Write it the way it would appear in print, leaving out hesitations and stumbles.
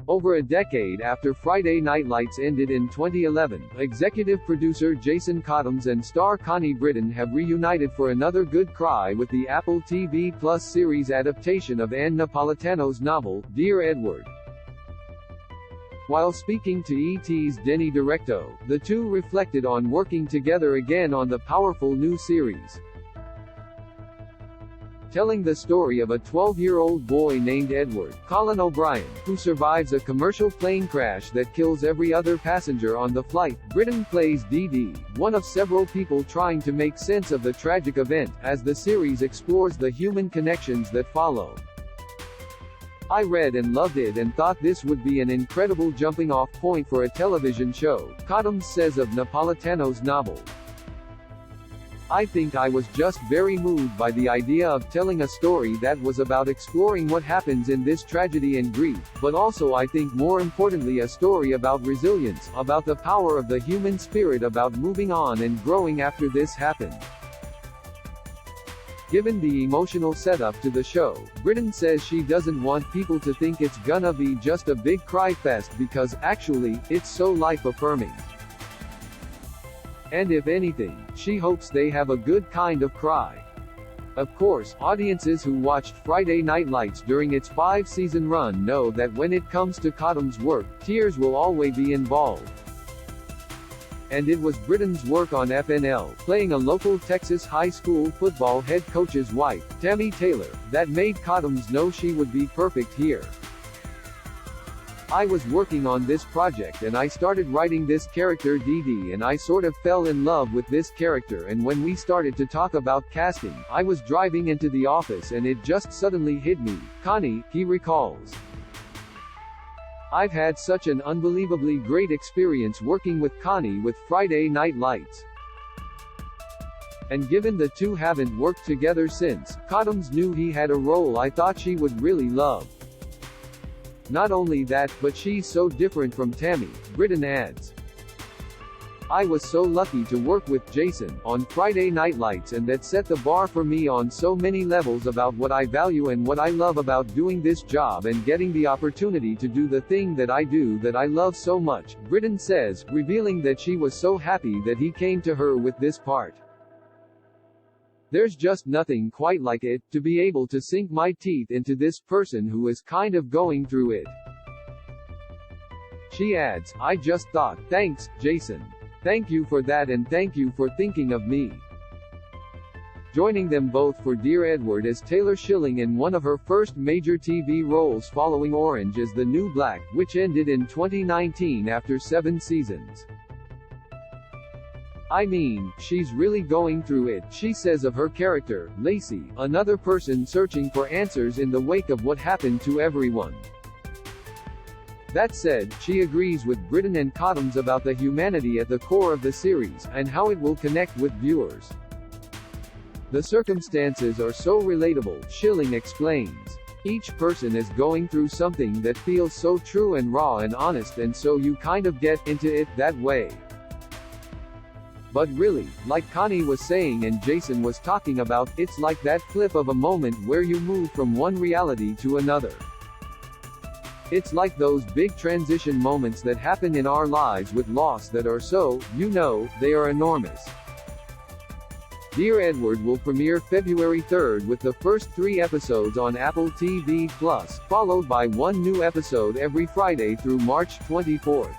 Over a decade after Friday Night Lights ended in 2011, executive producer Jason Katims and star Connie Britton have reunited for another good cry with the Apple TV Plus series adaptation of Ann Napolitano's novel, Dear Edward. While speaking to ET's Denny Directo, the two reflected on working together again on the powerful new series. Telling the story of a 12-year-old boy named Edward, Colin O'Brien, who survives a commercial plane crash that kills every other passenger on the flight, Britton plays Dee, one of several people trying to make sense of the tragic event, as the series explores the human connections that follow. I read and loved it and thought this would be an incredible jumping-off point for a television show, Katims says of Napolitano's novel. I think I was just very moved by the idea of telling a story that was about exploring what happens in this tragedy and grief, but also I think more importantly a story about resilience, about the power of the human spirit, about moving on and growing after this happened. Given the emotional setup to the show, Britton says she doesn't want people to think it's gonna be just a big cry fest because, actually, it's so life-affirming. And if anything, she hopes they have a good kind of cry. Of course, audiences who watched Friday Night Lights during its 5-season run know that when it comes to Katims' work, tears will always be involved. And it was Britton's work on FNL, playing a local Texas high school football head coach's wife, Tammy Taylor, that made Katims know she would be perfect here. I was working on this project and I started writing this character Dee and I sort of fell in love with this character, and when we started to talk about casting, I was driving into the office and it just suddenly hit me, Connie, he recalls. I've had such an unbelievably great experience working with Connie with Friday Night Lights. And given the two haven't worked together since, Katims knew he had a role I thought she would really love. Not only that, but she's so different from Tammy, Britton adds. I was so lucky to work with Jason on Friday Night Lights, and that set the bar for me on so many levels about what I value and what I love about doing this job and getting the opportunity to do the thing that I do that I love so much, Britton says, revealing that she was so happy that he came to her with this part. There's just nothing quite like it, to be able to sink my teeth into this person who is kind of going through it. She adds, I just thought, thanks, Jason. Thank you for that and thank you for thinking of me. Joining them both for Dear Edward is Taylor Schilling in one of her first major TV roles following Orange is the New Black, which ended in 2019 after 7 seasons. I mean, she's really going through it, she says of her character, Lacey, another person searching for answers in the wake of what happened to everyone. That said, she agrees with Britton and Katims about the humanity at the core of the series, and how it will connect with viewers. The circumstances are so relatable, Schilling explains. Each person is going through something that feels so true and raw and honest, and so you kind of get into it that way. But really, like Connie was saying and Jason was talking about, it's like that flip of a moment where you move from one reality to another. It's like those big transition moments that happen in our lives with loss that are so, they are enormous. Dear Edward will premiere February 3rd with the first 3 episodes on Apple TV+, followed by one new episode every Friday through March 24th.